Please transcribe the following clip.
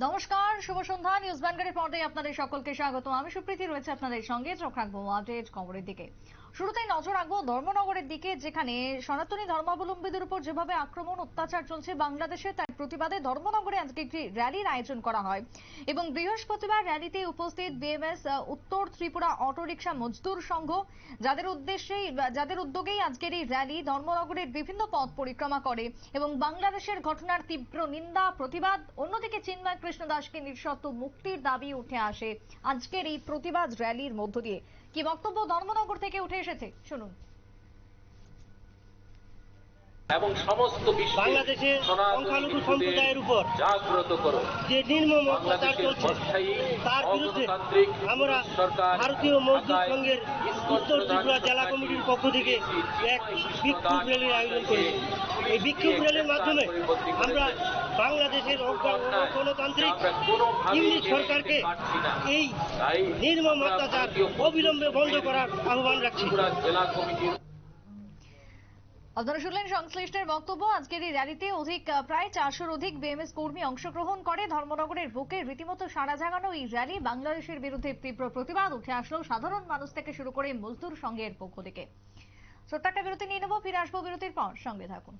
নমস্কার, শুভ সন্ধ্যা। নিউজ ভ্যানগার্ডের পর্দায় আপনাদের সকলকে স্বাগত। আমি সুপ্রীতি রয়েছে আপনাদের সঙ্গে। চোখ রাখবো আপডেট খবরের দিকে। শুরুতেই নজর রাখবো ধর্মনগরের দিকে, যেখানে সনাতনী ধর্মাবলম্বীদের উপর যেভাবে আক্রমণ অত্যাচার চলছে বাংলাদেশে, তার প্রতিবাদে ধর্মনগরে আজকে একটি র্যালির আয়োজন করা হয় এবং বৃহস্পতিবার র্যালিতে উপস্থিত বিএমএস উত্তর ত্রিপুরা অটোরিকশা মজদুর সংঘ, যাদের উদ্যোগেই আজকের এই র্যালি ধর্মনগরের বিভিন্ন পথ পরিক্রমা করে এবং বাংলাদেশের ঘটনার তীব্র নিন্দা প্রতিবাদ। অন্যদিকে চিন্ময় কৃষ্ণ দাসকে নিঃশর্ত মুক্তির দাবি উঠে আসে আজকের এই প্রতিবাদ র্যালির মধ্য দিয়ে। কি বক্তব্য ধর্মনগর থেকে উঠে এসেছে শুনুন। এবং সমস্ত বাংলাদেশের সংখ্যালঘু সম্প্রদায়ের উপর জাগ্রত করো যে নির্মম অত্যাচার চলছে তার বিরুদ্ধে আমরা ভারতীয় মজদুর সংঘের উত্তর ত্রিপুরা জেলা কমিটির পক্ষ থেকে এক বিক্ষোভ র্যালির আয়োজন করেছি। এই বিক্ষোভ র্যালির মাধ্যমে আমরা বাংলাদেশের গণতান্ত্রিক ইংলিশ সরকারকে এই নির্মম অত্যাচার অবিলম্বে বন্ধ করার আহ্বান রাখছি। আপনারা শুনলেন সংশ্লিষ্টের বক্তব্য। আজকের এই র্যালিতে প্রায় 400-র অধিক বিএমএস কর্মী অংশগ্রহণ করে। ধর্মনগরের বুকে রীতিমতো সাড়া জাগানো এই র্যালি বাংলাদেশের বিরুদ্ধে তীব্র প্রতিবাদ উঠে আসলো সাধারণ মানুষ থেকে শুরু করে মজদুর সংঘের পক্ষ থেকে। ছোট্ট একটা বিরতি নিয়ে নেব, ফিরে আসবো বিরতির পর। সঙ্গে থাকুন।